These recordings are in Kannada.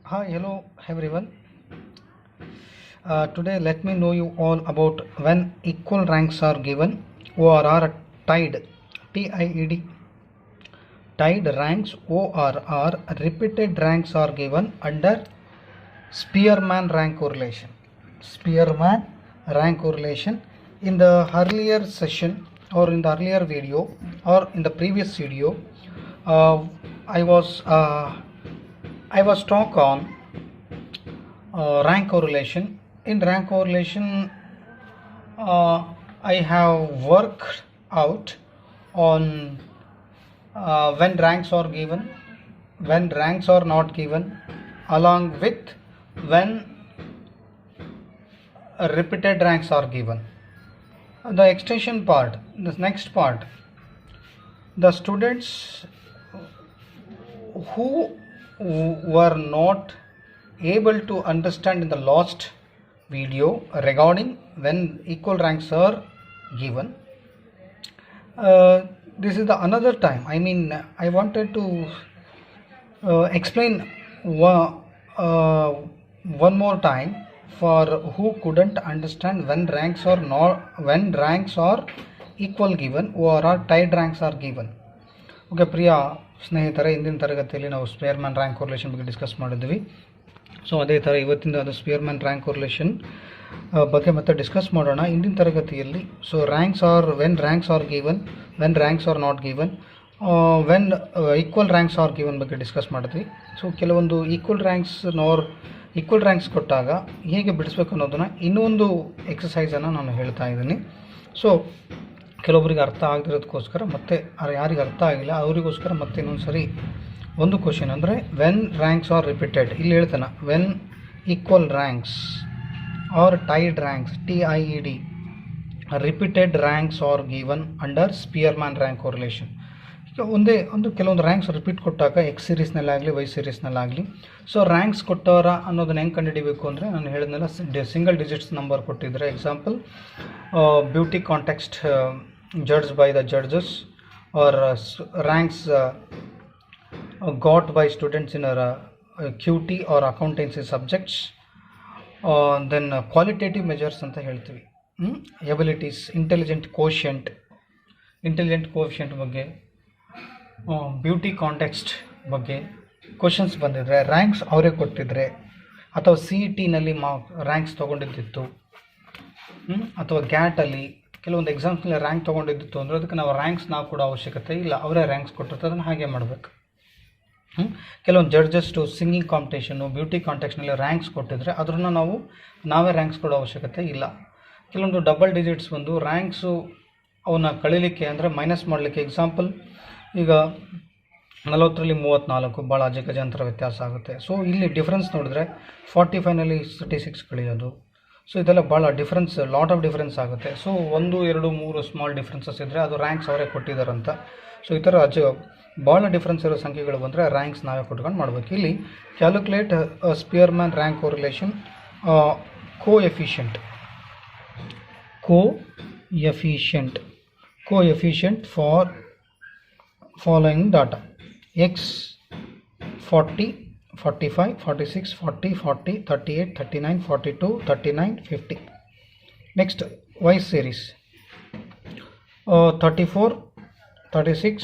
Hi, hello everyone. Today, let me know you all about when equal ranks are given or are tied. TIED. Tied ranks ORR repeated ranks are given under Spearman rank correlation. Spearman rank correlation. In the earlier session or in the earlier video or in the previous video, uh, I was uh, I was talk on rank correlation. In rank correlation, I have worked out on when ranks are given, when ranks are not given, along with when repeated ranks are given. The extension part, the next part, the students who were not able to understand in the last video regarding when equal ranks are given, this is the another time. I wanted to explain one more time for who couldn't understand when ranks are equal given or tied ranks are given. Okay, ಪ್ರಿಯ ಸ್ನೇಹಿತರೆ, ಇಂದಿನ ತರಗತಿಯಲ್ಲಿ ನಾವು ಸ್ಪೇರ್ಮನ್ ರ್ಯಾಂಕ್ ಕೋರಿಲೇಷನ್ ಬಗ್ಗೆ ಡಿಸ್ಕಸ್ ಮಾಡಿದ್ವಿ. ಸೊ ಅದೇ ಥರ ಇವತ್ತಿಂದ ಅದು ಸ್ಪೇರ್ಮನ್ ರ್ಯಾಂಕ್ ಕೋರಿಲೇಷನ್ ಬಗ್ಗೆ ಮತ್ತೆ ಡಿಸ್ಕಸ್ ಮಾಡೋಣ ಇಂದಿನ ತರಗತಿಯಲ್ಲಿ. So when ranks are given, when ranks R not given, when equal ranks are given ಬಗ್ಗೆ ಡಿಸ್ಕಸ್ ಮಾಡಿದ್ವಿ. ಸೊ ಕೆಲವೊಂದು ಈಕ್ವಲ್ ರ್ಯಾಂಕ್ಸ್ ಕೊಟ್ಟಾಗ ಹೇಗೆ ಬಿಡಿಸ್ಬೇಕು ಅನ್ನೋದನ್ನು ಇನ್ನೊಂದು ಎಕ್ಸಸೈಸನ್ನು ನಾನು ಹೇಳ್ತಾ ಇದ್ದೀನಿ. ಸೊ ಕೆಲವೊಬ್ಬರಿಗೆ ಅರ್ಥ ಆಗದಿರೋದಕ್ಕೋಸ್ಕರ ಮತ್ತೆ ಯಾರಿಗೆ ಅರ್ಥ ಆಗಿಲ್ಲ ಅವರಿಗೋಸ್ಕರ ಮತ್ತೆ ಇನ್ನೊಂದು ಸರಿ ಒಂದು ಕ್ವಶನ್ ಅಂದರೆ ವೆನ್ ರ್ಯಾಂಕ್ಸ್ ಆರ್ ರಿಪೀಟೆಡ್. ಇಲ್ಲಿ ಹೇಳ್ತಾನೆ when equal ranks are tied ranks TIED repeated ranks are given under Spearman rank correlation. ಈಗ ಕೆಲವೊಂದು ರ್ಯಾಂಕ್ಸ್ ರಿಪೀಟ್ ಕೊಟ್ಟಾಗ ಎಕ್ಸ್ ಸೀರೀಸ್ನಲ್ಲಾಗಲಿ ವೈ ಸೀರೀಸ್ನಲ್ಲಾಗಲಿ, ಸೊ ರ್ಯಾಂಕ್ಸ್ ಕೊಟ್ಟವರ ಅನ್ನೋದನ್ನ ಹೆಂಗೆ ಕಂಡುಹಿಡಿಬೇಕು ಅಂದರೆ ನಾನು ಹೇಳಿದ್ನೆಲ್ಲ ಸಿಂಗಲ್ ಡಿಜಿಟ್ಸ್ ನಂಬರ್ ಕೊಟ್ಟಿದ್ರೆ, example beauty context judged by the judges or ranks got by students in QT or accountancy subjects. Then qualitative measures ಅಂತ ಹೇಳ್ತೀವಿ. ಎಬಿಲಿಟೀಸ್, ಇಂಟೆಲಿಜೆಂಟ್ ಕೋಶಿಯಂಟ್ ಬಗ್ಗೆ, ಬ್ಯೂಟಿ ಕಾಂಟೆಕ್ಸ್ಟ್ ಬಗ್ಗೆ ಕ್ವಶನ್ಸ್ ಬಂದಿದ್ರೆ, ರ್ಯಾಂಕ್ಸ್ ಅವರೇ ಕೊಟ್ಟಿದ್ರೆ, ಅಥವಾ CETನಲ್ಲಿ ರ್ಯಾಂಕ್ಸ್ ತೊಗೊಂಡಿದ್ದಿತ್ತು, ಅಥವಾ ಗ್ಯಾಟಲ್ಲಿ ಕೆಲವೊಂದು ಎಕ್ಸಾಮ್ಸ್ನಲ್ಲಿ ರ್ಯಾಂಕ್ ತೊಗೊಂಡಿದ್ದು ಅಂದರೆ ಅದಕ್ಕೆ ನಾವು ರ್ಯಾಂಕ್ಸ್ ನಾವು ಕೊಡೋ ಅವಶ್ಯಕತೆ ಇಲ್ಲ, ಅವರೇ ರ್ಯಾಂಕ್ಸ್ ಕೊಟ್ಟಿರ್ತಾರೆ, ಅದನ್ನು ಹಾಗೆ ಮಾಡಬೇಕು. ಕೆಲವೊಂದು ಜಡ್ಜಸ್ಟು ಸಿಂಗಿಂಗ್ ಕಾಂಪಿಟೇಷನ್ನು, ಬ್ಯೂಟಿ ಕಾಂಟೆಕ್ಸ್ನಲ್ಲಿ ರ್ಯಾಂಕ್ಸ್ ಕೊಟ್ಟಿದ್ರೆ ಅದನ್ನು ನಾವೇ ರ್ಯಾಂಕ್ಸ್ ಕೊಡೋ ಅವಶ್ಯಕತೆ ಇಲ್ಲ. ಕೆಲವೊಂದು ಡಬಲ್ ಡಿಜಿಟ್ಸ್ ಬಂದು ರ್ಯಾಂಕ್ಸು ಅವನ್ನ ಕಳೀಲಿಕ್ಕೆ ಅಂದರೆ ಮೈನಸ್ ಮಾಡಲಿಕ್ಕೆ, ಎಕ್ಸಾಂಪಲ್ ಈಗ 40ರಲ್ಲಿ 34 ಭಾಳ ಅಜಗಜಾಂತರ ವ್ಯತ್ಯಾಸ ಆಗುತ್ತೆ. ಸೊ ಇಲ್ಲಿ ಡಿಫ್ರೆನ್ಸ್ ನೋಡಿದ್ರೆ 45ನಲ್ಲಿ 36 ಕಳೆಯೋದು. ಸೊ ಇದೆಲ್ಲ ಭಾಳ ಲಾಟ್ ಆಫ್ ಡಿಫ್ರೆನ್ಸ್ ಆಗುತ್ತೆ. ಸೊ 1, 2, 3 ಸ್ಮಾಲ್ ಡಿಫ್ರೆನ್ಸಸ್ ಇದ್ದರೆ ಅದು ರ್ಯಾಂಕ್ಸ್ ಅವರೇ ಕೊಟ್ಟಿದ್ದಾರಂತ. ಸೊ ಈ ಥರ ಭಾಳ ಡಿಫ್ರೆನ್ಸ್ ಇರೋ ಸಂಖ್ಯೆಗಳು ಬಂದರೆ ರ್ಯಾಂಕ್ಸ್ ನಾವೇ ಕೊಟ್ಕೊಂಡು ಮಾಡಬೇಕು. ಇಲ್ಲಿ calculate Spearman rank correlation coefficient for following data: X 40, 45, 46, 40, 40, 38, 39, 42, 39, 50. Next, Y series 34, 36,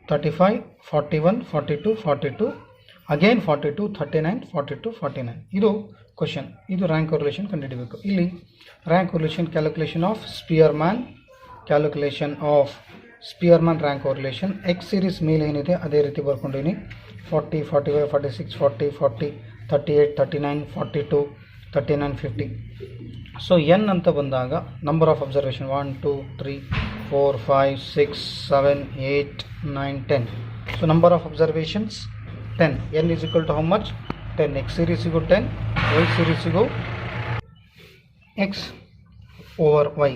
35, 41, 42, 42, again 42, 39, 42, 49. ಇದು ಕ್ವಶನ್. ಇದು ರ್ಯಾಂಕ್ ಕೋರಿಲೇಷನ್ ಕಂಡುಹಿಡಬೇಕು. ಇಲ್ಲಿ rank correlation calculation of Spearman rank correlation X series ಮೇಲೆ ಏನಿದೆ ಅದೇ ರೀತಿ ಬರ್ಕೊಂಡಿನಿ. 40, 45, 46, 40, 40, 38, 39, 42, 39, 50. ಸೊ ಎನ್ ಅಂತ ಬಂದಾಗ number of observation 1, 2, 3, 4, 5, 6, 7, 8, 9, 10. So number of observations 10. N is equal to how much? 10. X ಸೀರೀಸಿಗೂ 10, ವೈ ಸೀರೀಸಿಗೂ X over Y.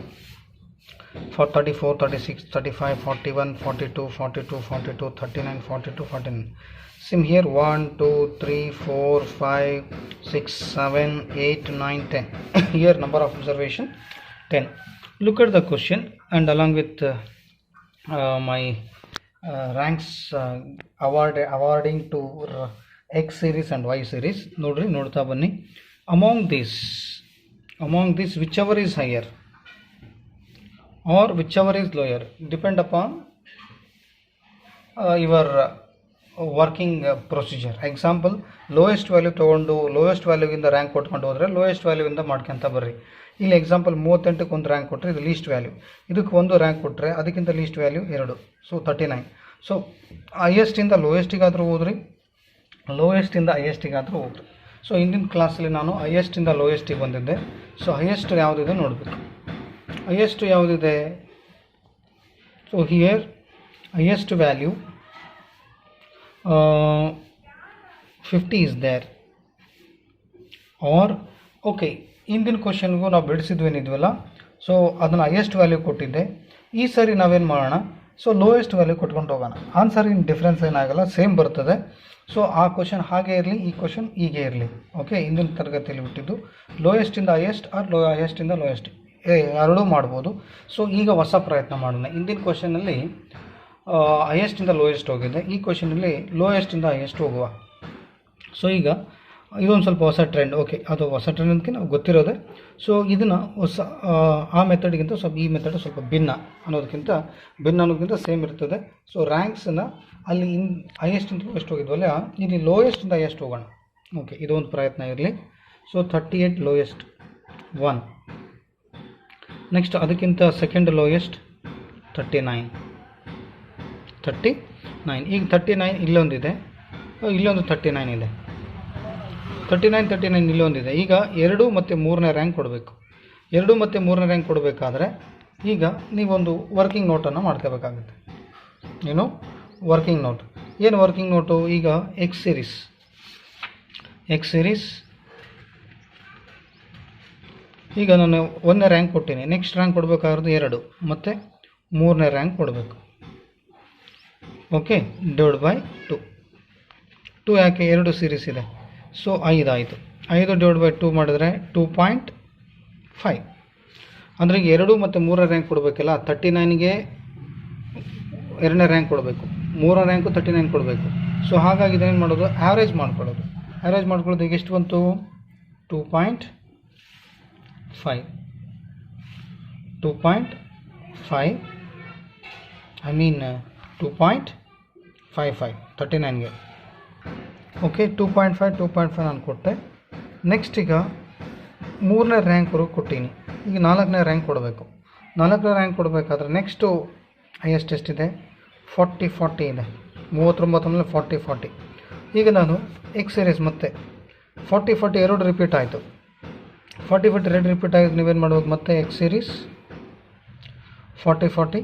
For 34, 36, 35, 41, 42, 42, 42, 39, 42, 49. Same here 1, 2, 3, 4, 5, 6, 7, 8, 9, 10. Here number of observation 10. Look at the question and along with my ranks awarding to X series and Y series. ನೋಡ್ರಿ, ನೋಡ್ತಾ ಬನ್ನಿ. Among this whichever is higher or whichever is lower depend upon your working procedure. Example, lowest value ತಗೊಂಡು lowest value ಇಂದ ರ್ಯಾಂಕ್ ಕೊಟ್ಕೊಂಡು ಹೋದರೆ lowest value ಇಂದ ಮಾಡ್ಕೊಂತ ಬರ್ರಿ. ಇಲ್ಲಿ ಎಕ್ಸಾಂಪಲ್ 38ಕ್ಕೆ ಒಂದು ರ್ಯಾಂಕ್ ಕೊಟ್ಟರೆ ಇದು ಲೀಸ್ಟ್ ವ್ಯಾಲ್ಯೂ, ಇದಕ್ಕೆ ಒಂದು ರ್ಯಾಂಕ್ ಕೊಟ್ಟರೆ ಅದಕ್ಕಿಂತ ಲೀಸ್ಟ್ ವ್ಯಾಲ್ಯೂ 2, ಸೊ 39. ಸೊ ಹೈಯೆಸ್ಟಿಂದ ಲೋಯೆಸ್ಟಿಗಾದರೂ ಹೋದ್ರಿ, ಲೋಯೆಸ್ಟಿಂದ ಹೈಯೆಸ್ಟಿಗಾದರೂ ಹೋಗ್ರಿ. ಸೊ ಹಿಂದಿನ ಕ್ಲಾಸಲ್ಲಿ ನಾನು ಹೈಯೆಸ್ಟಿಂದ ಲೋಯೆಸ್ಟಿಗೆ ಬಂದಿದ್ದೆ. ಸೊ ಹೈಯೆಸ್ಟ್ ಯಾವುದಿದೆ ನೋಡಬೇಕು. highest ಯಾವುದಿದೆ? So here highest value 50 is there. or okay, ಹಿಂದಿನ ಕ್ವಶನ್ಗೂ ನಾವು ಬಿಡಿಸಿದ್ವೇನಿದ್ವಲ್ಲ, ಸೊ ಅದನ್ನು ಹೈಯೆಸ್ಟ್ ವ್ಯಾಲ್ಯೂ ಕೊಟ್ಟಿದ್ದೆ. ಈ ಸರಿ ನಾವೇನು ಮಾಡೋಣ, ಸೊ ಲೋಯೆಸ್ಟ್ ವ್ಯಾಲ್ಯೂ ಕೊಟ್ಕೊಂಡು ಹೋಗೋಣ. ಆನ್ಸರ್ ಏನು ಡಿಫ್ರೆನ್ಸ್ ಏನಾಗಲ್ಲ, ಸೇಮ್ ಬರ್ತದೆ. ಸೊ ಆ ಕ್ವಶನ್ ಹಾಗೆ ಇರಲಿ, ಈ ಕ್ವಶನ್ ಹೀಗೆ ಇರಲಿ. ಓಕೆ, ಹಿಂದಿನ ತರಗತಿಯಲ್ಲಿ ಬಿಟ್ಟಿದ್ದು ಲೋಯೆಸ್ಟಿಂದ ಹೈಯೆಸ್ಟ್ ಆರ್ ಹೈಯೆಸ್ಟಿಂದ ಲೋಯೆಸ್ಟ್ ಎರಡೂ ಮಾಡ್ಬೋದು. ಸೊ ಈಗ ಹೊಸ ಪ್ರಯತ್ನ ಮಾಡೋಣ. ಹಿಂದಿನ ಕ್ವಶನಲ್ಲಿ ಹೈಯೆಸ್ಟಿಂದ ಲೋಯೆಸ್ಟ್ ಹೋಗಿದೆ, ಈ ಕ್ವಶನಲ್ಲಿ ಲೋಯೆಸ್ಟಿಂದ ಹೈಯೆಸ್ಟ್ ಹೋಗುವ. ಸೊ ಈಗ ಇದೊಂದು ಸ್ವಲ್ಪ ಹೊಸ ಟ್ರೆಂಡ್. ಓಕೆ, ಅದು ಹೊಸ ಟ್ರೆಂಡ್ ಅಂತ ನಾವು ಗೊತ್ತಿರೋದೆ. ಸೊ ಇದನ್ನು ಹೊಸ ಆ ಮೆಥಡ್ಗಿಂತ ಸ್ವಲ್ಪ ಈ ಮೆಥಡ್ ಸ್ವಲ್ಪ ಭಿನ್ನ ಅನ್ನೋದಕ್ಕಿಂತ ಸೇಮ್ ಇರ್ತದೆ. ಸೊ ರ್ಯಾಂಕ್ಸನ್ನು ಅಲ್ಲಿ ಹೈಯೆಸ್ಟಿಂದ ಲೋಯೆಸ್ಟ್ ಹೋಗಿದ್ವಲ್ಲ, ಇಲ್ಲಿ ಲೋಯೆಸ್ಟಿಂದ ಹೈಯೆಸ್ಟ್ ಹೋಗೋಣ. ಓಕೆ, ಇದೊಂದು ಪ್ರಯತ್ನ ಇರಲಿ. So 38 lowest 1. ನೆಕ್ಸ್ಟ್ ಅದಕ್ಕಿಂತ ಸೆಕೆಂಡ್ ಲೋಯೆಸ್ಟ್ 39. ಈಗ 39 ಇಲ್ಲೊಂದಿದೆ, ಇಲ್ಲೊಂದು 39 ಇದೆ, 39 ಇಲ್ಲೊಂದಿದೆ. ಈಗ 2 ಮತ್ತು 3ನೇ ರ್ಯಾಂಕ್ ಕೊಡಬೇಕು. 2 ಮತ್ತು 3ನೇ ರ್ಯಾಂಕ್ ಕೊಡಬೇಕಾದ್ರೆ ಈಗ ನೀವೊಂದು ವರ್ಕಿಂಗ್ ನೋಟನ್ನು ಮಾಡ್ಕೋಬೇಕಾಗುತ್ತೆ. ಏನು ವರ್ಕಿಂಗ್ ನೋಟ್? ಏನು ವರ್ಕಿಂಗ್ ನೋಟು? ಈಗ ಎಕ್ಸ್ ಸೀರೀಸ್ ಈಗ ನಾನು 1ನೇ ರ್ಯಾಂಕ್ ಕೊಟ್ಟೀನಿ, ನೆಕ್ಸ್ಟ್ ರ್ಯಾಂಕ್ ಕೊಡಬೇಕಾದ್ರದ್ದು 2 ಮತ್ತು 3ನೇ ರ್ಯಾಂಕ್ ಕೊಡಬೇಕು. Okay, divide by 2. ಯಾಕೆ? 2 ಸೀರೀಸ್ ಇದೆ, ಸೊ 5 ಆಯಿತು. 5 ಡಿವೈಡ್ ಬೈ 2 ಮಾಡಿದ್ರೆ 2.5. ಅಂದರೆ ಈಗ 2 ಮತ್ತು 3ನೇ ರ್ಯಾಂಕ್ ಕೊಡಬೇಕಲ್ಲ, 39ಗೆ 2ನೇ ರ್ಯಾಂಕ್ ಕೊಡಬೇಕು, 3ನೇ ರ್ಯಾಂಕು 39 ಕೊಡಬೇಕು. ಸೊ ಹಾಗಾಗಿ ಇದೇನು ಮಾಡೋದು? ಆ್ಯಾವ್ರೇಜ್ ಮಾಡ್ಕೊಳ್ಳೋದು. ಈಗ ಎಷ್ಟು ಬಂತು? 2.5 ಐ ಮೀನ್ 2.55 39ಗೆ. ಓಕೆ, 2.5 ನಾನು ಕೊಟ್ಟೆ. ನೆಕ್ಸ್ಟ್ ಈಗ 3ನೇ ರ್ಯಾಂಕ್ವರೆಗೂ ಕೊಟ್ಟೀನಿ. ಈಗ 4ನೇ ರ್ಯಾಂಕ್ ಕೊಡಬೇಕು. 4ನೇ ರ್ಯಾಂಕ್ ಕೊಡಬೇಕಾದ್ರೆ ನೆಕ್ಸ್ಟು ಹೈಯೆಸ್ಟ್ ಎಷ್ಟಿದೆ? 40 ಇದೆ. 39 ಮೇಲೆ 40. ಈಗ ನಾನು ಎಕ್ಸ್ ಸೀರೀಸ್ ಮತ್ತೆ 40 ಎರಡು ರಿಪೀಟ್ ಆಯಿತು. 40 ಎರಡು ರಿಪೀಟ್ ಆಗಿದೆ. ನೀವೇನು ಮಾಡ್ಬೇಕು? ಮತ್ತೆ ಎಕ್ಸ್ ಸೀರೀಸ್ 40.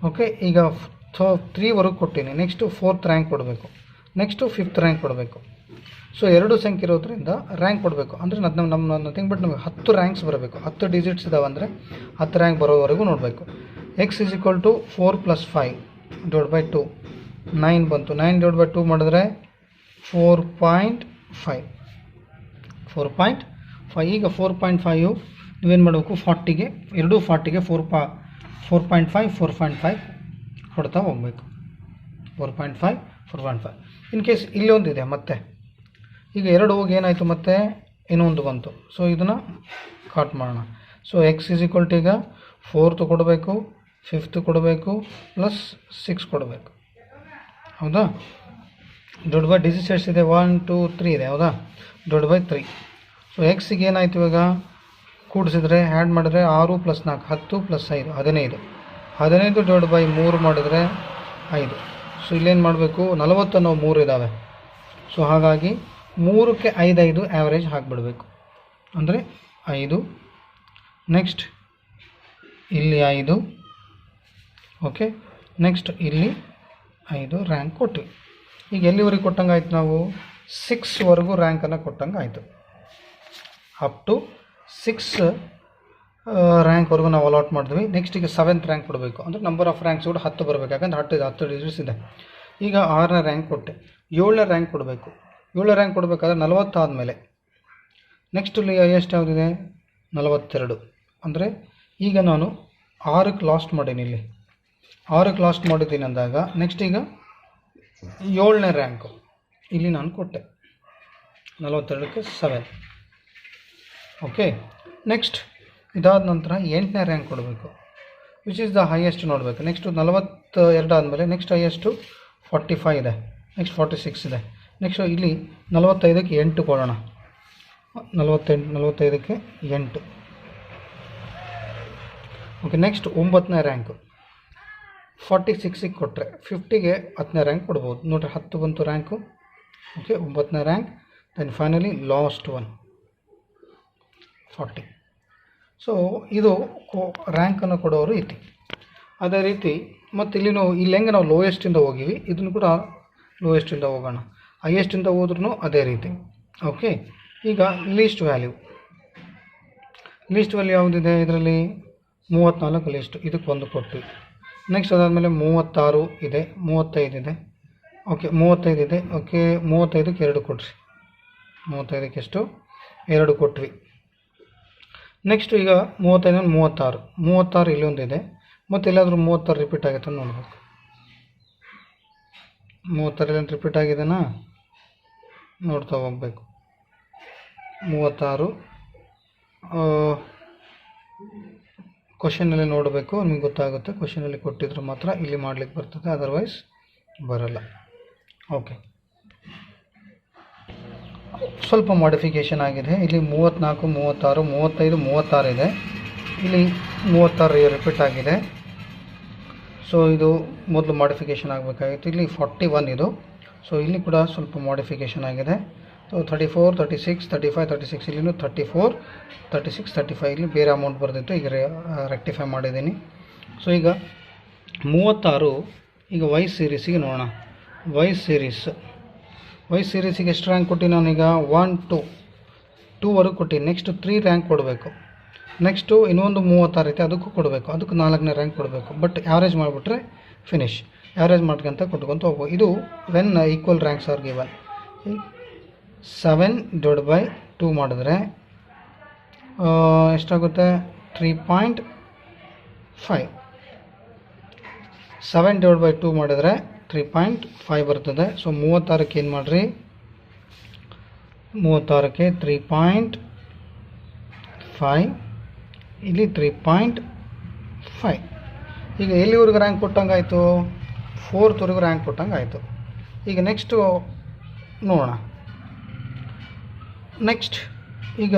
ಓಕೆ, ಈಗ 3ವರೆಗೂ ಕೊಟ್ಟೀನಿ. ನೆಕ್ಸ್ಟು 4th ರ್ಯಾಂಕ್ ಕೊಡಬೇಕು, ನೆಕ್ಸ್ಟು 5th ರ್ಯಾಂಕ್ ಕೊಡಬೇಕು. ಸೊ 2 ಸಂಖ್ಯೆ ಇರೋದ್ರಿಂದ ರ್ಯಾಂಕ್ ಕೊಡಬೇಕು. ಅಂದರೆ ನಮ್ಮ ನಥಿಂಗ್ ಬಟ್ ನಮಗೆ 10 ರ್ಯಾಂಕ್ಸ್ ಬರಬೇಕು. 10 ಡಿಜಿಟ್ಸ್ ಇದಾವೆ ಅಂದರೆ 10 ರ್ಯಾಂಕ್ ಬರೋವರೆಗೂ ನೋಡಬೇಕು. X is equal to 4 + 5 divide by 2 9 ಬಂತು. 9 ಡಿವೈಡ್ ಬೈ 2 ಮಾಡಿದ್ರೆ 4.5. ಈಗ 4.5 ನೀವೇನು ಮಾಡಬೇಕು? 40ಗೆ 4.5 ಕೊಡ್ತಾ ಹೋಗಬೇಕು. 4.5. ಇನ್ ಕೇಸ್ ಇಲ್ಲೊಂದಿದೆ ಮತ್ತೆ, ಈಗ 2 ಹೋಗಿ ಏನಾಯಿತು? ಮತ್ತೆ ಇನ್ನೊಂದು ಬಂತು. ಸೊ ಇದನ್ನು ಕಟ್ ಮಾಡೋಣ. So X is equal to ಈಗ 4th ಕೊಡಬೇಕು, 5th ಕೊಡಬೇಕು, ಪ್ಲಸ್ 6 ಕೊಡಬೇಕು. ಹೌದಾ? ಡಿವೈಡ್ ಬೈ ಡಿಜಿಟ್ಸ್ ಎಷ್ಟಿದೆ? 1 2 3 ಇದೆ. ಹೌದಾ? Divide by 3. ಸೊ ಎಕ್ಸಿಗೆ ಏನಾಯಿತು? ಇವಾಗ ಕೂಡಿಸಿದ್ರೆ ಆ್ಯಡ್ ಮಾಡಿದ್ರೆ 6 + 4 10 + 5 15. 15 ಡಿವೈಡ್ ಬೈ 3 ಮಾಡಿದ್ರೆ 5. ಸೊ ಇಲ್ಲೇನು ಮಾಡಬೇಕು? 40 ಅನ್ನೋ 3 ಇದ್ದಾವೆ. ಸೊ ಹಾಗಾಗಿ 3ಕ್ಕೆ 5 ಆ್ಯಾವ್ರೇಜ್ ಹಾಕಿಬಿಡಬೇಕು. ಅಂದರೆ 5. ನೆಕ್ಸ್ಟ್ ಇಲ್ಲಿ 5. ಓಕೆ, ನೆಕ್ಸ್ಟ್ ಇಲ್ಲಿ 5 ರ್ಯಾಂಕ್ ಕೊಟ್ಟಿವಿ. ಈಗ ಎಲ್ಲಿವರೆಗೆ ಕೊಟ್ಟಂಗೆ ಆಯ್ತು? ನಾವು 6ವರೆಗೂ ರ್ಯಾಂಕನ್ನು ಕೊಟ್ಟಂಗೆ ಆಯಿತು. ಅಪ್ ಟು 6 ರ್ಯಾಂಕ್ವರೆಗೂ ನಾವು ಅಲಾಟ್ ಮಾಡಿದ್ವಿ. ನೆಕ್ಸ್ಟ್ ಈಗ 7th ರ್ಯಾಂಕ್ ಕೊಡಬೇಕು. ಅಂದರೆ ನಂಬರ್ ಆಫ್ ರ್ಯಾಂಕ್ಸ್ ಕೂಡ 10 ಬರಬೇಕು. ಯಾಕಂದರೆ 10 ಡಿಜಿಟ್ಸ್ ಇದೆ. ಈಗ 6ನೇ ರ್ಯಾಂಕ್ ಕೊಟ್ಟೆ. 7ನೇ ರ್ಯಾಂಕ್ ಕೊಡಬೇಕು. 7ನೇ ರ್ಯಾಂಕ್ ಕೊಡಬೇಕಾದ್ರೆ 40 ಆದಮೇಲೆ ನೆಕ್ಸ್ಟ್ ಇಲ್ಲಿ ಎಷ್ಟು ಯಾವುದಿದೆ? 42. ಅಂದರೆ ಈಗ ನಾನು 6ಕ್ಕೆ ಲಾಸ್ಟ್ ಮಾಡೀನಿ. ಇಲ್ಲಿ 6ಕ್ಕೆ ಲಾಸ್ಟ್ ಮಾಡಿದ್ದೀನಿ ಅಂದಾಗ ನೆಕ್ಸ್ಟ್ ಈಗ 7ನೇ ಇಲ್ಲಿ ನಾನು ಕೊಟ್ಟೆ 42ಕ್ಕೆ 7. ಓಕೆ, ನೆಕ್ಸ್ಟ್ ಇದಾದ ನಂತರ 8ನೇ ರ್ಯಾಂಕ್ ಕೊಡಬೇಕು, ವಿಚ್ ಈಸ್ ದ ಹೈಯೆಸ್ಟ್ ನೋಡಬೇಕು. ನೆಕ್ಸ್ಟು 42 ಆದಮೇಲೆ ನೆಕ್ಸ್ಟ್ ಹೈಯೆಸ್ಟು 45 ಇದೆ, ನೆಕ್ಸ್ಟ್ 46 ಇದೆ. ನೆಕ್ಸ್ಟು ಇಲ್ಲಿ 45ಕ್ಕೆ 8 ಕೊಡೋಣ, 45ಕ್ಕೆ 8. ಓಕೆ, ನೆಕ್ಸ್ಟ್ 9ನೇ ರ್ಯಾಂಕು 46ಗೆ ಕೊಟ್ಟರೆ 50ಗೆ 10ನೇ ರ್ಯಾಂಕ್ ಕೊಡ್ಬೋದು. ನೋಡಿರಿ 10 ಬಂತು ರ್ಯಾಂಕು. ಓಕೆ, 9ನೇ rank. Then finally last one 40. ಸೊ ಇದು ರ್ಯಾಂಕನ್ನು ಕೊಡೋರು ಇತಿ. ಅದೇ ರೀತಿ ಮತ್ತು ಇಲ್ಲಿನೂ ಇಲ್ಲಿ ಹೆಂಗೆ ನಾವು ಲೋಯೆಸ್ಟಿಂದ ಹೋಗಿವಿ, ಇದನ್ನು ಕೂಡ ಲೋಯೆಸ್ಟಿಂದ ಹೋಗೋಣ. ಹೈಯೆಸ್ಟಿಂದ ಹೋದ್ರೂ ಅದೇ ರೀತಿ. ಓಕೆ, ಈಗ ಲೀಸ್ಟ್ ವ್ಯಾಲ್ಯೂ ಯಾವುದಿದೆ ಇದರಲ್ಲಿ? 34 ಲೀಸ್ಟ್, ಇದಕ್ಕೆ 1 ಕೊಟ್ವಿ. ನೆಕ್ಸ್ಟ್ ಅದಾದಮೇಲೆ 36 ಇದೆ, 35 ಇದೆ. ಓಕೆ, 35 ಇದೆ. ಓಕೆ, 35ಕ್ಕೆ 2 ಕೊಟ್ರಿ, 35ಕ್ಕೆ ಎಷ್ಟು 2 ಕೊಟ್ವಿ. ನೆಕ್ಸ್ಟು ಈಗ 35 36 ಇಲ್ಲೊಂದಿದೆ, ಮತ್ತು ಎಲ್ಲಾದರೂ 36 ರಿಪೀಟ್ ಆಗುತ್ತೆ ಅಂತ ನೋಡಬೇಕು. 36 ಎಲ್ಲ ರಿಪೀಟ್ ಆಗಿದೆನಾ ನೋಡ್ತಾ ಹೋಗಬೇಕು. 36 ಕ್ವಶನಲ್ಲಿ ನೋಡಬೇಕು, ನಿಮಗೆ ಗೊತ್ತಾಗುತ್ತೆ. ಕ್ವಶನಲ್ಲಿ ಕೊಟ್ಟಿದ್ರೆ ಮಾತ್ರ ಇಲ್ಲಿ ಮಾಡಲಿಕ್ಕೆ ಬರ್ತದೆ, ಅದರ್ವೈಸ್ ಬರಲ್ಲ. ಓಕೆ, ಸ್ವಲ್ಪ ಮಾಡಿಫಿಕೇಷನ್ ಆಗಿದೆ. ಇಲ್ಲಿ 34 36 35 36 ಇದೆ, ಇಲ್ಲಿ 36 ರಿಪೀಟ್ ಆಗಿದೆ. ಸೊ ಇದು ಮೊದಲು ಮಾಡಿಫಿಕೇಷನ್ ಆಗಬೇಕಾಗಿತ್ತು. ಇಲ್ಲಿ 41 ಇದು. ಸೊ ಇಲ್ಲಿ ಕೂಡ ಸ್ವಲ್ಪ ಮಾಡಿಫಿಕೇಷನ್ ಆಗಿದೆ. ಸೊ 34 36 35 36 ಇಲ್ಲಿನೂ 34 36 35 ಇಲ್ಲಿ ಬೇರೆ ಅಮೌಂಟ್ ಬರೆದಿತ್ತು, ಈಗ ರೆಕ್ಟಿಫೈ ಮಾಡಿದ್ದೀನಿ. ಸೊ ಈಗ 36 ಈಗ ವೈ ಸೀರೀಸಿಗೆ ನೋಡೋಣ. ವೈ ಸೀರೀಸಿಗೆ ಎಷ್ಟು ರ್ಯಾಂಕ್ ಕೊಟ್ಟು ನಾನೀಗ 1 2ವರೆಗೂ ಕೊಟ್ಟು, ನೆಕ್ಸ್ಟ್ 3 ರ್ಯಾಂಕ್ ಕೊಡಬೇಕು. ನೆಕ್ಸ್ಟು ಇನ್ನೊಂದು 36 ಐತೆ, ಅದಕ್ಕೂ ಕೊಡಬೇಕು, ಅದಕ್ಕೆ 4ನೇ ರ್ಯಾಂಕ್ ಕೊಡಬೇಕು. ಬಟ್ ಆ್ಯಾವ್ರೇಜ್ ಮಾಡಿಬಿಟ್ರೆ ಫಿನಿಶ್. ಆ್ಯಾವ್ರೇಜ್ ಮಾಡ್ಕೊಂತ ಕೊಟ್ಕೊತ ಹೋಗ್ಬೋದು. ಇದು when equal ranks are given. 7/2 ಮಾಡಿದ್ರೆ ಎಷ್ಟಾಗುತ್ತೆ? 3.5. 7/2 ಮಾಡಿದರೆ 3.5 ಬರ್ತದೆ. ಸೊ 36ಕ್ಕೆ ಏನು ಮಾಡಿರಿ? 36ಕ್ಕೆ 3.5, ಇಲ್ಲಿ 3.5. ಈಗ ಎಲ್ಲಿವರೆಗೂ ರ್ಯಾಂಕ್ ಕೊಟ್ಟಂಗೆ ಆಯಿತು? 4th ರ್ಯಾಂಕ್ ಕೊಟ್ಟಂಗೆ ಆಯಿತು. ಈಗ ನೆಕ್ಸ್ಟು ನೋಡೋಣ. ನೆಕ್ಸ್ಟ್ ಈಗ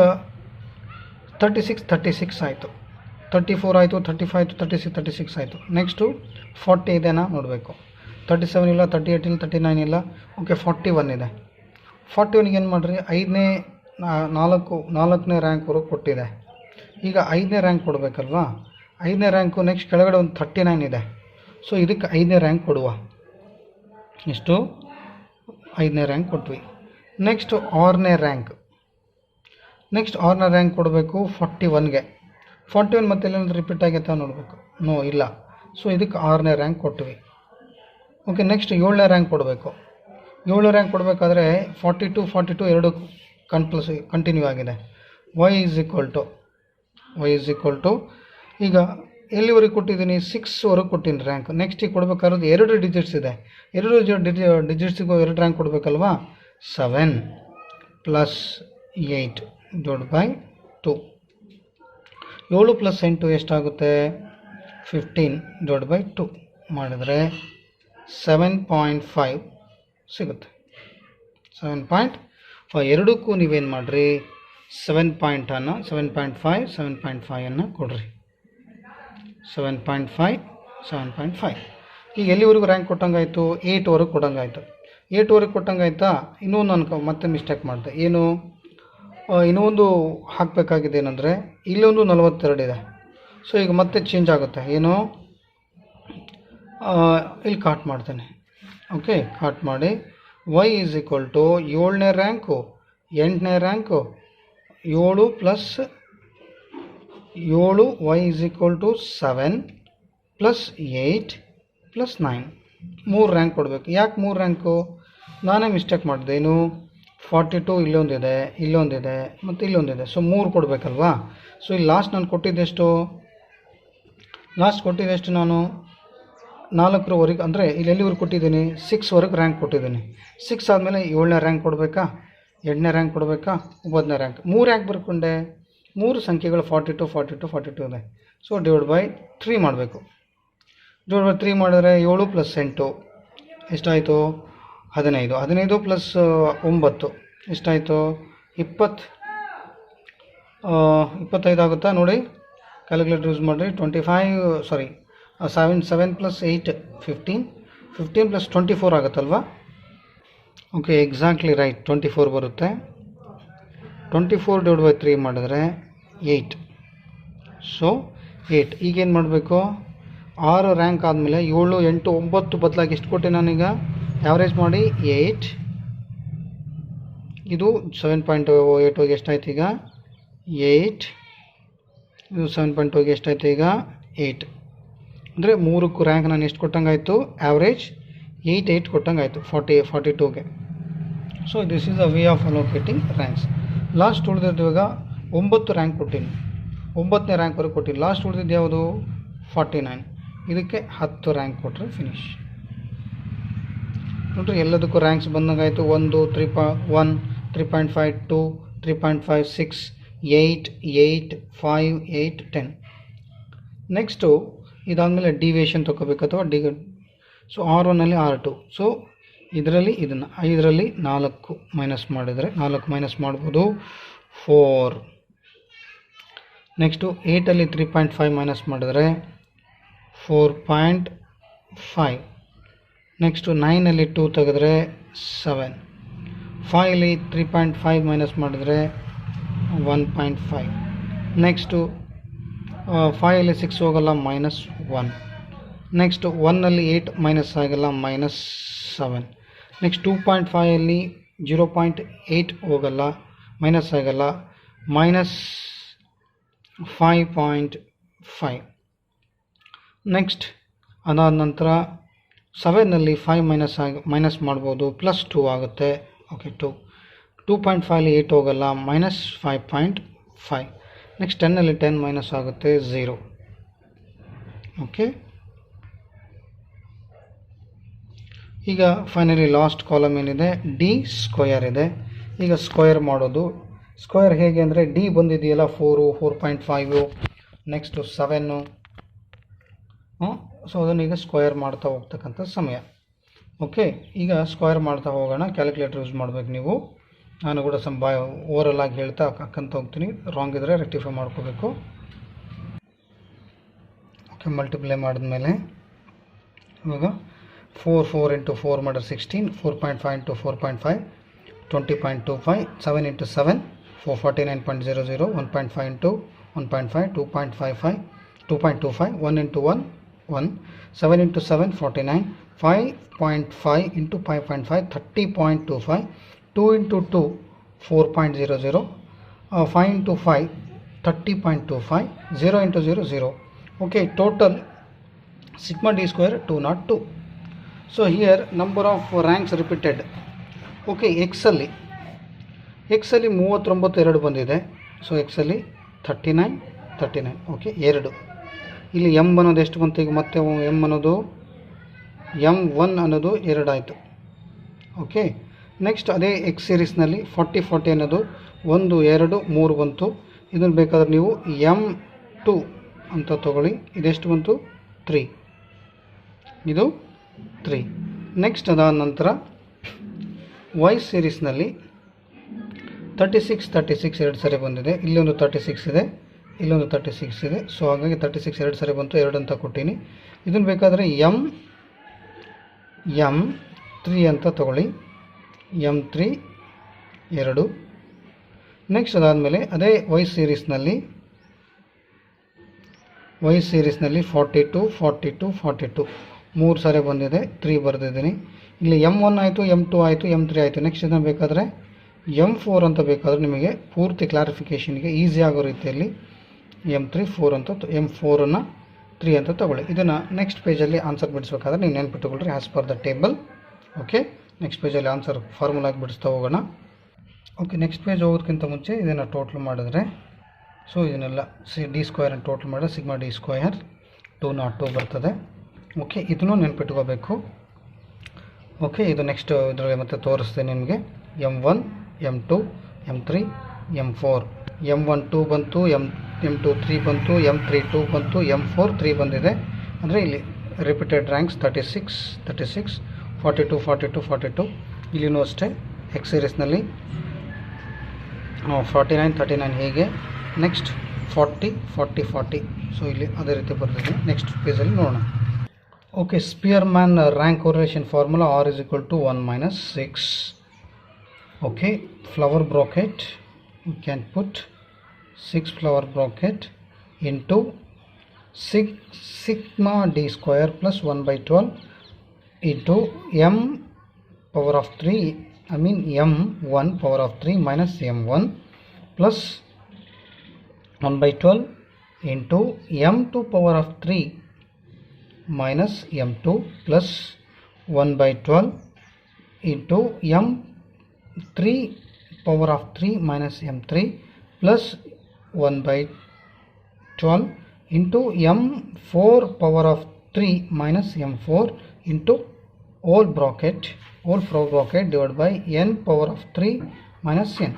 36 ಆಯಿತು, 34 ಆಯಿತು, 35 ಆಯಿತು, 36 ಆಯಿತು. ನೆಕ್ಸ್ಟು 40 ಇದೆನಾ ನೋಡಬೇಕು. 37 ಇಲ್ಲ, 38 ಇಲ್ಲ, 39 ಇಲ್ಲ. ಓಕೆ, 41 ಇದೆ. 41ಗೆ ಏನು ಮಾಡಿರಿ? 4ನೇ ರ್ಯಾಂಕ್ವರೆಗೂ ಕೊಟ್ಟಿದೆ. ಈಗ 5ನೇ ರ್ಯಾಂಕ್ ಕೊಡಬೇಕಲ್ವಾ? 5ನೇ ರ್ಯಾಂಕು. ನೆಕ್ಸ್ಟ್ ಕೆಳಗಡೆ ಒಂದು 39 ಇದೆ. ಸೊ ಇದಕ್ಕೆ 5ನೇ ರ್ಯಾಂಕ್ ಕೊಡುವ. ಎಷ್ಟು? 5ನೇ ರ್ಯಾಂಕ್ ಕೊಟ್ವಿ. ನೆಕ್ಸ್ಟು 6ನೇ ರ್ಯಾಂಕ್. ನೆಕ್ಸ್ಟ್ 6ನೇ ರ್ಯಾಂಕ್ ಕೊಡಬೇಕು 41ಗೆ. 41 ಮತ್ತೆ ಎಲ್ಲೇನಾದ್ರು ರಿಪೀಟ್ ಆಗೈತಾ ನೋಡಬೇಕು. ನೋ, ಇಲ್ಲ. ಸೊ ಇದಕ್ಕೆ 6ನೇ ರ್ಯಾಂಕ್ ಕೊಟ್ವಿ. ಓಕೆ, ನೆಕ್ಸ್ಟ್ 7ನೇ ರ್ಯಾಂಕ್ ಕೊಡಬೇಕು. 7ನೇ ರ್ಯಾಂಕ್ ಕೊಡಬೇಕಾದ್ರೆ 42 ಎರಡು ಕಂಟಿನ್ಯೂ ಆಗಿದೆ. y ಈಸ್ ಈಕ್ವಲ್ ಟು ಈಗ ಎಲ್ಲಿವರೆಗೆ ಕೊಟ್ಟಿದ್ದೀನಿ? 6ವರೆಗೆ ಕೊಟ್ಟಿನಿ ರ್ಯಾಂಕ್. ನೆಕ್ಸ್ಟ್ ಈಗ ಕೊಡಬೇಕಾದ್ರೆ 2 ಡಿಜಿಟ್ಸ್ ಇದೆ, 2 ಡಿಜಿಟ್ಸಿಗೂ 2 ರ್ಯಾಂಕ್ ಕೊಡಬೇಕಲ್ವಾ? 7 + 8/2. 7 + 8 ಎಷ್ಟಾಗುತ್ತೆ? 15/2 ಮಾಡಿದರೆ 7.5 ಸಿಗುತ್ತೆ. 7.5 ಎರಡಕ್ಕೂ ನೀವೇನು ಮಾಡಿರಿ? 7.5 ಕೊಡ್ರಿ. 7.5 ಈಗ ಎಲ್ಲಿವರೆಗೂ ರ್ಯಾಂಕ್ ಕೊಟ್ಟಂಗಾಯಿತು? 8ವರೆಗೆ ಕೊಟ್ಟಂಗಾಯಿತು. 8ವರೆಗೆ ಕೊಟ್ಟಂಗಾಯ್ತಾ? ಇನ್ನೊಂದು ನಾನು ಮತ್ತೆ ಮಿಸ್ಟೇಕ್ ಮಾಡಿದೆ. ಏನು? ಇನ್ನೊಂದು ಹಾಕಬೇಕಾಗಿದೆ ಏನಂದರೆ ಇಲ್ಲೊಂದು 42 ಇದೆ. ಸೊ ಈಗ ಮತ್ತೆ ಚೇಂಜ್ ಆಗುತ್ತೆ. ಏನು? ಇಲ್ಲಿ ಕಾಟ್ ಮಾಡ್ತೇನೆ. ಓಕೆ, ಕಾಟ್ ಮಾಡಿ y ಈಸ್ ಈಕ್ವಲ್ ಟು 7ನೇ ರ್ಯಾಂಕು 8ನೇ rank 7 + 7 y is equal to 7 + 8 + 9 3 rank ಕೊಡಬೇಕು. ಯಾಕೆ 3 ರ್ಯಾಂಕು? ನಾನೇ ಮಿಸ್ಟೇಕ್ ಮಾಡಿದೆ. ಏನು? 42 ಇಲ್ಲೊಂದಿದೆ ಮತ್ತು ಇಲ್ಲೊಂದಿದೆ. ಸೊ 3 ಕೊಡಬೇಕಲ್ವಾ? ಸೊ ಇಲ್ಲಿ ಲಾಸ್ಟ್ ನಾನು ಕೊಟ್ಟಿದ್ದೆಷ್ಟು? ನಾನು 4ರವರೆಗೆ ಅಂದರೆ ಇಲ್ಲಿ ಎಲ್ಲಿವರೆಗೆ ಕೊಟ್ಟಿದ್ದೀನಿ 6ವರೆಗೆ ರ್ಯಾಂಕ್ ಕೊಟ್ಟಿದ್ದೀನಿ. 6 ಆದಮೇಲೆ 7ನೇ ರ್ಯಾಂಕ್ ಕೊಡಬೇಕಾ, 8ನೇ ರ್ಯಾಂಕ್ ಕೊಡಬೇಕಾ, 9ನೇ ರ್ಯಾಂಕ್. 3 ಯಾಕೆ ಬರ್ಕೊಂಡೆ, 3 ಸಂಖ್ಯೆಗಳು 42 42 42 ಇದೆ. ಸೊ ಡಿವೈಡ್ ಬೈ 3 ಮಾಡಬೇಕು. ಡಿವೈಡ್ ಬೈ 3 ಮಾಡಿದ್ರೆ 7 + 8 ಎಷ್ಟಾಯಿತು, 15. 15 + 9 ಎಷ್ಟಾಯಿತು, 25 ಆಗುತ್ತಾ ನೋಡಿ. ಕ್ಯಾಲ್ಕುಲೇಟರ್ ಯೂಸ್ ಮಾಡಿರಿ. 7 + 8 15 15 + 24 ಆಗುತ್ತಲ್ವಾ. ಓಕೆ, ಎಕ್ಸಾಕ್ಟ್ಲಿ ರೈಟ್, 24 ಬರುತ್ತೆ. 24 ಡಿವೈಡ್ ಬೈ 3 ಮಾಡಿದ್ರೆ 8. ಸೊ 8. ಈಗೇನು ಮಾಡಬೇಕು, 6 ರ್ಯಾಂಕ್ ಆದಮೇಲೆ 7 8 9 ಬದಲಾಗಿ ಎಷ್ಟು ಕೊಟ್ಟೆ ನಾನೀಗ, ಆ್ಯಾವ್ರೇಜ್ ಮಾಡಿ 8. ಇದು 7.8 ಹೋಗಿ ಎಷ್ಟಾಯ್ತು ಈಗ 8. ಇದು 7.2 ಹೋಗಿ ಎಷ್ಟಾಯ್ತು ಈಗ 8. ಅಂದರೆ 3ಕ್ಕೂ ರ್ಯಾಂಕ್ ನಾನು ಎಷ್ಟು ಕೊಟ್ಟಂಗಾಯಿತು, ಆ್ಯಾವ್ರೇಜ್ 8 ಕೊಟ್ಟಂಗೆ ಆಯಿತು 42ಗೆ. So this is a way of allocating ranks. Last ಉಳಿದಿದ್ದು ಇವಾಗ 9 ರ್ಯಾಂಕ್ ಕೊಟ್ಟಿನಿ, 9ನೇ ರ್ಯಾಂಕ್ವರೆಗೆ ಕೊಟ್ಟಿನಿ. ಲಾಸ್ಟ್ ಉಳಿದಿದ್ದು ಯಾವುದು 49. ಇದಕ್ಕೆ 10 ರ್ಯಾಂಕ್ ಕೊಟ್ಟರೆ ಫಿನಿಶ್. ನೋಡಿರಿ ಎಲ್ಲದಕ್ಕೂ ರ್ಯಾಂಕ್ಸ್ ಬಂದಂಗಾಯಿತು. 1 3.1 3.5 2 3.5 6 8 8 5 8 10. ನೆಕ್ಸ್ಟು ಇದಾದಮೇಲೆ ಡಿವಿಯೇಷನ್ ತೊಗೋಬೇಕು ಅಥವಾ ಸೊ R1ನಲ್ಲಿ R2. ಸೊ ಇದರಲ್ಲಿ ಇದನ್ನು 5ರಲ್ಲಿ 4 ಮೈನಸ್ ಮಾಡಿದರೆ 4 ಮೈನಸ್ ಮಾಡ್ಬೋದು 4. ನೆಕ್ಸ್ಟು 8ಅಲ್ಲಿ 3.5 ಮೈನಸ್ ಮಾಡಿದರೆ 4.5. ನೆಕ್ಸ್ಟು 9ಅಲ್ಲಿ 2 ತೆಗೆದ್ರೆ 7. 5ಅಲ್ಲಿ 3.5 ಮೈನಸ್ ಮಾಡಿದರೆ 1.5. ನೆಕ್ಸ್ಟು 5ಅಲ್ಲಿ 6 ಹೋಗಲ್ಲ -1. ನೆಕ್ಸ್ಟ್ 1ನಲ್ಲಿ 8 ಮೈನಸ್ ಆಗಲ್ಲ -7. ನೆಕ್ಸ್ಟ್ 2.5ಅಲ್ಲಿ 0.8 ಹೋಗಲ್ಲ, ಮೈನಸ್ ಆಗಲ್ಲ -5.5. ನೆಕ್ಸ್ಟ್ ಅದಾದ ನಂತರ 7ನಲ್ಲಿ 5 ಮೈನಸ್ ಮಾಡ್ಬೋದು, +2 ಆಗುತ್ತೆ. ಓಕೆ, 2.5ಅಲ್ಲಿ 8 ಹೋಗಲ್ಲ, -5.5. ನೆಕ್ಸ್ಟ್ 10ನಲ್ಲಿ 10 ಮೈನಸ್ ಆಗುತ್ತೆ 0. ಓಕೆ, ಈಗ ಫೈನಲಿ ಲಾಸ್ಟ್ ಕಾಲಮ್ ಏನಿದೆ ಡಿ ಸ್ಕ್ವಯರ್ ಇದೆ. ಈಗ ಸ್ಕ್ವಯರ್ ಮಾಡೋದು. ಸ್ಕ್ವಯರ್ ಹೇಗೆ ಅಂದರೆ ಡಿ ಬಂದಿದೆಯಲ್ಲ 4 4.5 ನೆಕ್ಸ್ಟು 7. ಸೊ ಅದನ್ನು ಈಗ ಸ್ಕ್ವಯರ್ ಮಾಡ್ತಾ ಹೋಗ್ತಕ್ಕಂಥ ಸಮಯ. ಓಕೆ, ಈಗ ಸ್ಕ್ವಯರ್ ಮಾಡ್ತಾ ಹೋಗೋಣ. ಕ್ಯಾಲ್ಕುಲೇಟರ್ ಯೂಸ್ ಮಾಡಬೇಕು ನೀವು. ನಾನು ಕೂಡ ಓವರಲ್ ಆಗಿ ಹೇಳ್ತಾ ಹಾಕಂತ ಹೋಗ್ತೀನಿ. ರಾಂಗ್ ಇದ್ದರೆ ರೆಕ್ಟಿಫೈ ಮಾಡ್ಕೋಬೇಕು. ಓಕೆ, ಮಲ್ಟಿಪ್ಲೈ ಮಾಡಿದ್ಮೇಲೆ ಇವಾಗ 4 × 4 ಮಾಡಿದ್ರೆ 16, 4.5 × 4.5 20.25, 7 × 7 449.00, 1.5 × 1.5 2.55, 2.25, 1 × 1 1, 7 × 7 49, 5.5 × 5.5 30.25, 2 × 2 4.00, 5 × 5 30.25, 0 × 0 0. Okay, total sigma d square 202. So here number of ranks repeated. Okay, x ಅಲ್ಲಿ 39 ಬಂದಿದೆ. ಸೊ x ಅಲ್ಲಿ 39. ಓಕೆ, 2 ಇಲ್ಲಿ m ಅನ್ನೋದು ಎಷ್ಟು ಬಂತು ಈಗ ಮತ್ತೆ m ಅನ್ನೋದು m1 ಅನ್ನೋದು 2 ಆಯಿತು. ಓಕೆ, ನೆಕ್ಸ್ಟ್ ಅದೇ x ಸೀರೀಸ್ನಲ್ಲಿ 40 ಅನ್ನೋದು 1 2 3 ಬಂತು. ಇದನ್ನು ಬೇಕಾದ್ರೆ ನೀವು m2 ಅಂತ ತಗೊಳ್ಳಿ. ಇದೆಷ್ಟು ಬಂತು 3, ಇದು 3. ನೆಕ್ಸ್ಟ್ ಅದಾದ ನಂತರ y ಸೀರೀಸ್ನಲ್ಲಿ 36 2 ಸರಿ ಬಂದಿದೆ. ಇಲ್ಲೊಂದು 36 ಇದೆ, ಇಲ್ಲೊಂದು 36 ಇದೆ. ಸೊ ಹಾಗಾಗಿ 36 2 ಸರಿ ಬಂತು, 2 ಅಂತ ಕೊಟ್ಟೀನಿ. ಇದನ್ನು ಬೇಕಾದರೆ m3 ಅಂತ ತಗೊಳ್ಳಿ, m3 2. ನೆಕ್ಸ್ಟ್ ಅದಾದಮೇಲೆ ಅದೇ y ಸೀರೀಸ್ನಲ್ಲಿ 42 3 ಸಾರಿ ಬಂದಿದೆ, 3 ಬರೆದಿದ್ದೀನಿ. ಇಲ್ಲಿ m1 ಆಯಿತು, m2 ಆಯಿತು, m3 ಆಯಿತು. ನೆಕ್ಸ್ಟ್ ಇದನ್ನು ಬೇಕಾದರೆ m4 ಅಂತ ಬೇಕಾದರೆ ನಿಮಗೆ ಪೂರ್ತಿ ಕ್ಲಾರಿಫಿಕೇಷನ್ಗೆ ಈಸಿ ಆಗೋ ರೀತಿಯಲ್ಲಿ m3 4 ಅಂತ m4ಅನ್ನು 3 ಅಂತ ತಗೊಳ್ಳಿ. ಇದನ್ನು ನೆಕ್ಸ್ಟ್ ಪೇಜಲ್ಲಿ ಆನ್ಸರ್ ಬಿಡಿಸ್ಬೇಕಾದ್ರೆ ನೀವು ನೆನ್ಪಿಟ್ಟುಕೊಳ್ಳ್ರಿ as per the table. Okay, next ಪೇಜಲ್ಲಿ ಆನ್ಸರ್ ಫಾರ್ಮುಲಾಗಿ ಬಿಡಿಸ್ತಾ ಹೋಗೋಣ. ಓಕೆ, ನೆಕ್ಸ್ಟ್ ಪೇಜ್ ಹೋಗೋದಕ್ಕಿಂತ ಮುಂಚೆ ಇದನ್ನು ಟೋಟಲ್ ಮಾಡಿದ್ರೆ, ಸೊ ಇದನ್ನೆಲ್ಲ ಡಿ ಸ್ಕ್ವಯರ್ ಟೋಟಲ್ ಮಾಡಿದ್ರೆ ಸಿಗ್ಮಾ ಡಿ ಸ್ಕ್ವಯರ್ 202 ಬರ್ತದೆ. ಓಕೆ, ಇದನ್ನು ನೆನ್ಪಿಟ್ಕೋಬೇಕು. ಓಕೆ, ಇದು ನೆಕ್ಸ್ಟ್ ಇದರಲ್ಲಿ ಮತ್ತೆ ತೋರಿಸ್ತೇನೆ ನಿಮಗೆ. M1, M2, M3, M4. M12 ಬಂತು, M23 ಬಂತು, M32 ಬಂತು, M43 ಬಂದಿದೆ. ಅಂದರೆ ಇಲ್ಲಿ ರಿಪೀಟೆಡ್ ರ್ಯಾಂಕ್ಸ್ 36, 36, 42, 42, 42. ಇಲ್ಲಿನೂ ಅಷ್ಟೇ ಎಕ್ಸ್ ಸೀರೀಸ್ನಲ್ಲಿ 49, 39 ಹೀಗೆ. ನೆಕ್ಸ್ಟ್ 40, 40, 40. ಸೊ ಇಲ್ಲಿ ಅದೇ ರೀತಿ ಬರ್ತಿದೆ. ನೆಕ್ಸ್ಟ್ ಪೇಜಲ್ಲಿ ನೋಡೋಣ. Okay, Spearman rank correlation formula R is equal to 1 minus 6. Okay, flower bracket, you can put 6 flower bracket into sigma d square plus 1 by 12 into m power of 3, I mean m1 power of 3 minus m1 plus 1 by 12 into m2 power of 3 minus m2 plus 1 by 12 into m3 power of 3 minus m3 plus 1 by 12 into m4 power of 3 minus m4 into whole bracket divided by n power of 3 minus n.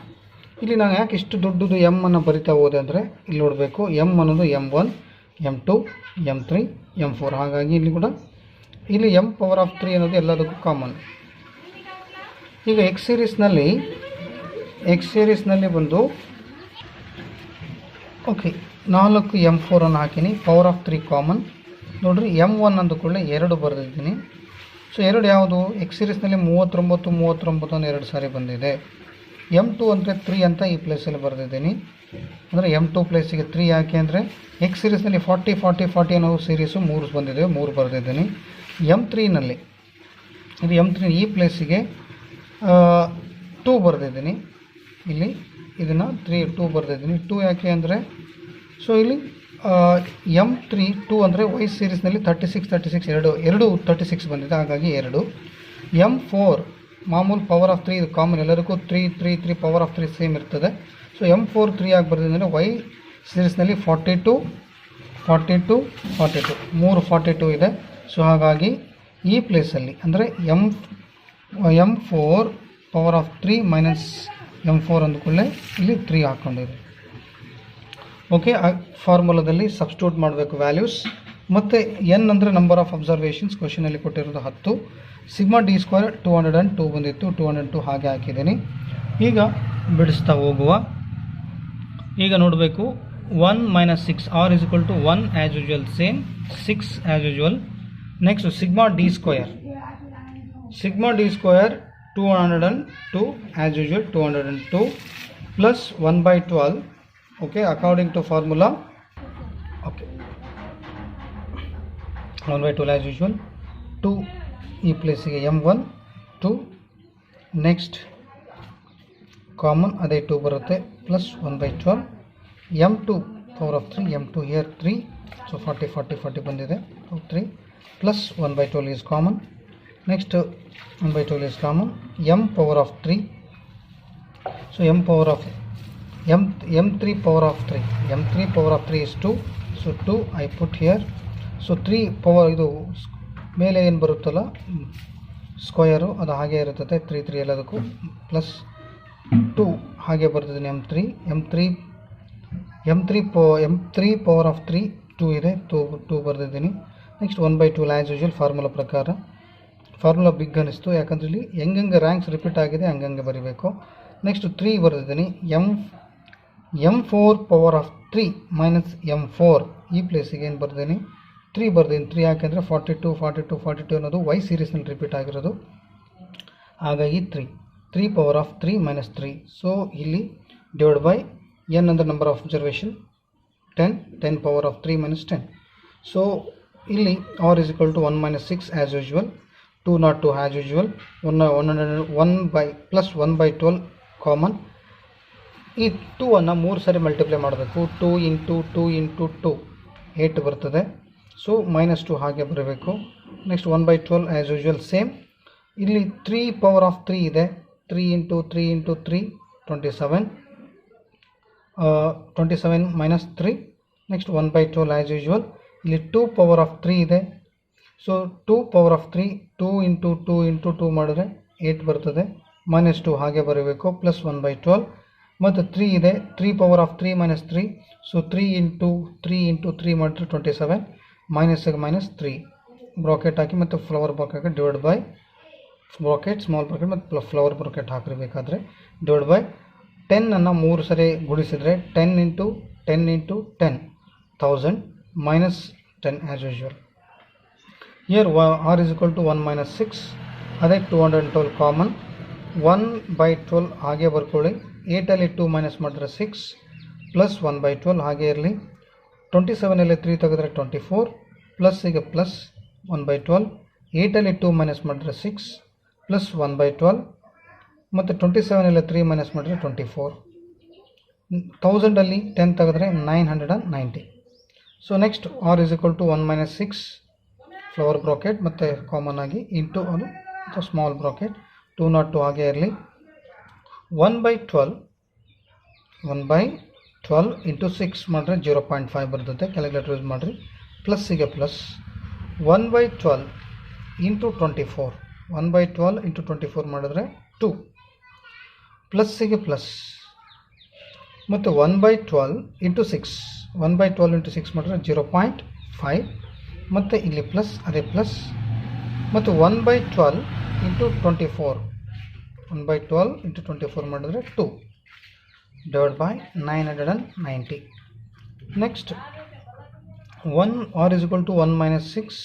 ಇಲ್ಲಿ ನಾನು ಯಾಕೆ ಇಷ್ಟು ದೊಡ್ಡದು m ಅನ್ನು ಬರಿತಾ ಹೋದೆ ಅಂದರೆ ಇಲ್ಲಿ ನೋಡಬೇಕು, m ಅನ್ನೋದು m1, m2, m3, m4. ಹಾಗಾಗಿ ಇಲ್ಲಿ ಕೂಡ ಇಲ್ಲಿ m ಪವರ್ ಆಫ್ 3 ಅನ್ನೋದು ಎಲ್ಲದಕ್ಕೂ ಕಾಮನ್. ಈಗ ಎಕ್ಸ್ ಸೀರೀಸ್ನಲ್ಲಿ ಬಂದು ಓಕೆ 4 m4 ಅನ್ನು ಹಾಕಿನಿ, ಪವರ್ ಆಫ್ 3 ಕಾಮನ್. ನೋಡ್ರಿ m1 ಅಂದುಕೊಳ್ಳೆ 2 ಬರೆದಿದ್ದೀನಿ. ಸೊ 2 ಯಾವುದು? ಎಕ್ಸ್ ಸೀರೀಸ್ನಲ್ಲಿ 39 ಅಂತ 2 ಸಾರಿ ಬಂದಿದೆ. m2 ಅಂದರೆ 3 ಅಂತ ಈ ಪ್ಲೇಸಲ್ಲಿ ಬರೆದಿದ್ದೀನಿ. ಅಂದರೆ m2 ಪ್ಲೇಸಿಗೆ 3 ಯಾಕೆ ಅಂದರೆ ಎಕ್ಸ್ ಸೀರೀಸ್ನಲ್ಲಿ 40, 40, 40 ಅನ್ನೋ ಸೀರೀಸು 3 ಬಂದಿದೆ, 3 ಬರೆದಿದ್ದೀನಿ. m3ನಲ್ಲಿ ಇದು m3 ಈ ಪ್ಲೇಸಿಗೆ 2 ಬರೆದಿದ್ದೀನಿ. ಇಲ್ಲಿ ಇದನ್ನು 2 ಬರೆದಿದ್ದೀನಿ. 2 ಯಾಕೆ ಅಂದರೆ ಸೊ ಇಲ್ಲಿ m3 2 ಅಂದರೆ ವೈ ಸೀರೀಸ್ನಲ್ಲಿ 36 ಎರಡು 36 ಬಂದಿದೆ, ಹಾಗಾಗಿ 2. m4 ಮಾಮೂಲು ಪವರ್ ಆಫ್ 3 ಇದು ಕಾಮನ್, ಎಲ್ಲರಿಗೂ 3 ಪವರ್ ಆಫ್ 3 ಸೇಮ್ ಇರ್ತದೆ. ಸೊ m4 3 ಆಗಿ ಬರೆದಿದ್ದರೆ ವೈ ಸೀರೀಸ್ನಲ್ಲಿ 42 42 ಇದೆ. ಸೊ ಹಾಗಾಗಿ ಈ ಪ್ಲೇಸಲ್ಲಿ ಅಂದರೆ m4 power of 3 minus m4 ಅಂದ್ಕೊಳ್ಳೆ ಇಲ್ಲಿ 3 ಹಾಕ್ಕೊಂಡಿದೆ. ಓಕೆ, ಆ ಫಾರ್ಮುಲಾದಲ್ಲಿ ಸಬ್ಸ್ಟಿಟ್ಯೂಟ್ ಮಾಡಬೇಕು ವ್ಯಾಲ್ಯೂಸ್. ಮತ್ತು ಎನ್ ಅಂದರೆ ನಂಬರ್ ಆಫ್ ಅಬ್ಸರ್ವೇಷನ್ಸ್, ಕ್ವಶನಲ್ಲಿ ಕೊಟ್ಟಿರೋದು 10. ಸಿಗ್ಮಾ ಡಿ ಸ್ಕ್ವೇರ್ 202 ಬಂದಿತ್ತು, 202 ಹಾಗೆ ಹಾಕಿದ್ದೀನಿ. ಈಗ ಬಿಡಿಸ್ತಾ ಹೋಗುವ. ಈಗ ನೋಡಬೇಕು 1 minus 6 r is equal to 1 as usual, same 6 as usual. Next sigma d square 202 as usual, 202 plus 1 by 12. Okay, according to formula. Okay, 1 by 12 as usual. 2 ಈ ಪ್ಲೇಸಿಗೆ m1 2. ನೆಕ್ಸ್ಟ್ ಕಾಮನ್ ಅದೇ 2 ಬರುತ್ತೆ, plus 1 by 12 m2 power of 3, m2 here 3. So 40 ಬಂದಿದೆ. 3 plus 1 by 12 is common. Next 1 by 12 is common. m power of 3. So m3 power of 3, m3 power of 3 is 2. So 2 I put here. So 3 power ಇದು ಮೇಲೆ ಏನು ಬರುತ್ತಲ್ಲ ಸ್ಕ್ವಯರು ಅದು ಹಾಗೆ ಇರುತ್ತದೆ, 3 ಎಲ್ಲದಕ್ಕೂ ಪ್ಲಸ್ 2 ಹಾಗೆ ಬರ್ತಿದ್ದೀನಿ. m3 ಪವರ್ ಆಫ್ 3 2 ಇದೆ, 2 ಬರ್ದಿದ್ದೀನಿ. Next 1 by 12 as usual formula ಪ್ರಕಾರ. ಫಾರ್ಮುಲಾ ಬಿಗ್ ಅನ್ನಿಸ್ತು, ಯಾಕಂದರೆ ಇಲ್ಲಿ ಹೆಂಗೆ ರ್ಯಾಂಕ್ಸ್ ರಿಪೀಟ್ ಆಗಿದೆ ಹಂಗೆ ಬರೀಬೇಕು. ನೆಕ್ಸ್ಟ್ 3 ಬರ್ದಿದ್ದೀನಿ. m4 power of 3 minus m4 ಈ ಪ್ಲೇಸಿಗೆ ಏನು ಬರ್ದಿದ್ದೀನಿ 3 ಬರ್ದಿದ್ದೀನಿ. 3 ಯಾಕೆಂದರೆ 42 ಅನ್ನೋದು ವೈ ಸೀರೀಸ್ನಲ್ಲಿ ರಿಪೀಟ್ ಆಗಿರೋದು, ಹಾಗಾಗಿ 3 ಪವರ್ ಆಫ್ 3 ಮೈನಸ್ 3. ಸೊ ಇಲ್ಲಿ ಡಿವೈಡ್ ಬೈ n ಅಂದರೆ number of observation 10 power of 3 minus 10. So ಇಲ್ಲಿ r is equal to 1 minus 6 as usual, 202 as usual, 101 by plus 1 by 12 common. ಈ 2 ಅನ್ನು 3 ಸಾರಿ ಮಲ್ಟಿಪ್ಲೈ ಮಾಡಬೇಕು. 2 into 2 8 ಬರ್ತದೆ. ಸೊ -2 ಹಾಗೆ ಬರಬೇಕು. Next 1 by 12 as usual same. ಇಲ್ಲಿ 3 ಪವರ್ ಆಫ್ 3 ಇದೆ, 3 into 3 27 minus 3. Next 1 by 12 as usual. ಇಲ್ಲಿ 2 ಪವರ್ ಆಫ್ 3 ಇದೆ, so 2 power of 3 2 into 2 into 2 ಮಾಡಿದ್ರೆ 8 ಬರ್ತದೆ, -2 ಹಾಗೆ ಬರೀಬೇಕು, ಪ್ಲಸ್ 1/12 ಮತ್ತು 3 ಇದೆ, 3 power of 3 minus 3, so 3 into 3 ಮಾಡಿದ್ರೆ 27, ಮೈನಸ್ಗೆ -3 ಬ್ರಾಕೆಟ್ ಹಾಕಿ ಮತ್ತು flower bracket divide by bracket small bracket ಮತ್ತು ಫ್ಲವರ್ ಬ್ರಾಕೆಟ್ ಹಾಕಿರಬೇಕಾದ್ರೆ ಡಿವೈಡ್ ಬೈ 10 3 ಸರಿ ಗುಣಿಸಿದರೆ 10 into 10 into 10 1000 minus 10 as usual. Here r is equal to 1 minus 6, ಅದೇ 212 ಕಾಮನ್, 1/12 ಹಾಗೆ ಬರ್ಕೊಳ್ಳಿ, 8ಅಲ್ಲಿ 2 ಮೈನಸ್ ಮಾಡಿದ್ರೆ 6 ಪ್ಲಸ್ 1/12 ಹಾಗೆ ಇರಲಿ, 27ಅಲ್ಲಿ 3 ತೆಗೆದ್ರೆ 24 ಪ್ಲಸ್ ಈಗ ಪ್ಲಸ್ 1/12, 8ಅಲ್ಲಿ 2 ಮೈನಸ್ ಮಾಡಿದ್ರೆ 6 ಪ್ಲಸ್ 1/12 ಮತ್ತು 27ಅಲ್ಲಿ 3 ಮೈನಸ್ ಮಾಡಿದ್ರೆ 24, 1000ಅಲ್ಲಿ 10 ತೆಗೆದ್ರೆ 990. So next r is equal to 1 minus 6 flower bracket ಮತ್ತು ಕಾಮನ್ ಆಗಿ ಇಂಟು ಅದು ಸ್ಮಾಲ್ ಬ್ರಾಕೆಟ್ 202 ಹಾಗೆ ಇರಲಿ, 1/12 ಇಂಟು 6 ಮಾಡಿದ್ರೆ 0.5 ಬರ್ತದೆ, ಕ್ಯಾಲ್ಕುಲೇಟರ್ ಯೂಸ್ ಮಾಡಿರಿ, ಪ್ಲಸ್ಸಿಗೆ ಪ್ಲಸ್ 1/12 ಇಂಟು 24, 1/12 ಇಂಟು 24 ಮಾಡಿದ್ರೆ 2 ಪ್ಲಸ್ಸಿಗೆ ಪ್ಲಸ್ ಮತ್ತು 1/12 ಇಂಟು 6, 1/12 ಇಂಟು 6 ಮಾಡಿದ್ರೆ 0.5 ಮತ್ತು ಇಲ್ಲಿ ಪ್ಲಸ್ ಅದೇ ಪ್ಲಸ್ ಮತ್ತು 1/12 ಇಂಟು 24, 1/12 ಇಂಟು 24 ಮಾಡಿದ್ರೆ 2 divide by 990. Next r is equal to 1 minus 6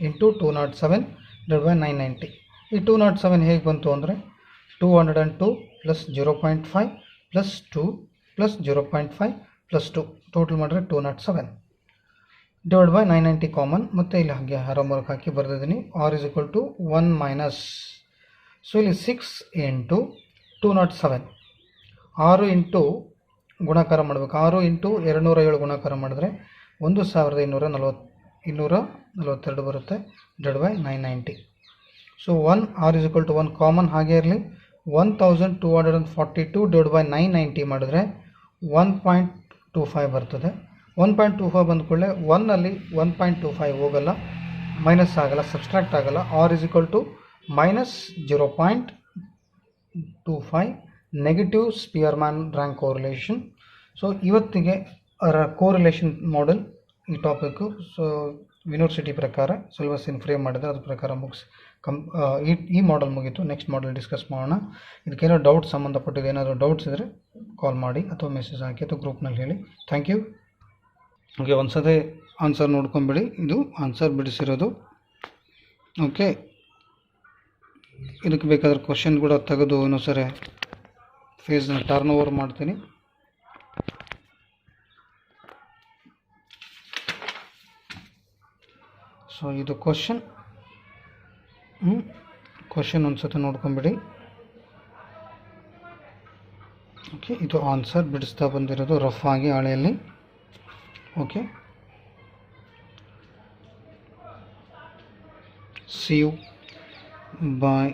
into 207 divide by 990. ಈ 207 ಹೇಗೆ ಬಂತು ಅಂದರೆ 202 plus 0.5 plus 2 plus 0.5 plus 2 total ಮಾಡಿದ್ರೆ 207 ಡಿವೈಡ್ ಬೈ 990 ಕಾಮನ್, ಮತ್ತು ಇಲ್ಲಿ ಹಾಗೆ ಹರಮೂರಕ್ಕೆ ಹಾಕಿ ಬರೆದಿದ್ದೀನಿ, r is equal to 1 minus, so ಇಲ್ಲಿ 6 ಇಂಟು 207, 6 ಇಂಟು ಗುಣಾಕಾರ ಮಾಡಬೇಕು, 6 ಇಂಟು 207 ಗುಣಾಕಾರ ಮಾಡಿದ್ರೆ 1242 ಬರುತ್ತೆ divide by 990. So 1 r is equal to 1 common ಹಾಗೆ ಇರಲಿ, 1242 ಡಿವೈಡ್ ಬೈ 990 ಮಾಡಿದ್ರೆ 1.25 ಬರ್ತದೆ. 1.25 ಬಂದ ಕೂಡಲೇ 1ಅಲ್ಲಿ 1.25 ಹೋಗಲ್ಲ, ಮೈನಸ್ ಆಗಲ್ಲ, ಸಬ್ಸ್ಟ್ರಾಕ್ಟ್ ಆಗಲ್ಲ, r is equal to minus 0.25 negative Spearman rank correlation. So ಇವತ್ತಿಗೆ ಕೋರಿಲೇಷನ್ ಮಾಡೆಲ್ ಈ ಟಾಪಿಕ್ಕು ಸೊ ಯೂನಿವರ್ಸಿಟಿ ಪ್ರಕಾರ ಸಿಲೆಬಸ್ ಏನು ಫ್ರೇಮ್ ಮಾಡಿದರೆ ಅದ್ರ ಪ್ರಕಾರ ಮುಗಿಸಿ ಈ ಮಾಡೆಲ್ ಮುಗೀತು. ನೆಕ್ಸ್ಟ್ ಮಾಡೆಲ್ ಡಿಸ್ಕಸ್ ಮಾಡೋಣ. ಇದಕ್ಕೇನೋ ಡೌಟ್ಸ್ ಸಂಬಂಧಪಟ್ಟಿದ್ದು ಏನಾದರೂ ಡೌಟ್ಸ್ ಇದ್ದರೆ ಕಾಲ್ ಮಾಡಿ ಅಥವಾ ಮೆಸೇಜ್ ಹಾಕಿ ಅಥವಾ ಗ್ರೂಪ್ನಲ್ಲಿ ಹೇಳಿ. Thank you. ಓಕೆ, ಒಂದ್ಸತಿ ಆನ್ಸರ್ ನೋಡ್ಕೊಂಬಿಡಿ, ಇದು ಆನ್ಸರ್ ಬಿಡಿಸಿರೋದು. ಓಕೆ, ಇದಕ್ಕೆ ಬೇಕಾದ್ರೆ ಕ್ವಶನ್ ಕೂಡ ತೆಗೆದು ಇನ್ನೊಂದ್ಸರಿ ಫೇಸ್ನ ಟರ್ನ್ ಓವರ್ ಮಾಡ್ತೀನಿ. ಸೊ ಇದು ಕ್ವಶನ್ ಒಂದ್ಸತಿ ನೋಡ್ಕೊಂಬಿಡಿ. ಓಕೆ, ಇದು ಆನ್ಸರ್ ಬಿಡಿಸ್ತಾ ಬಂದಿರೋದು ರಫ್ ಆಗಿ ಹಾಳೆಯಲ್ಲಿ. Okay, see you, bye.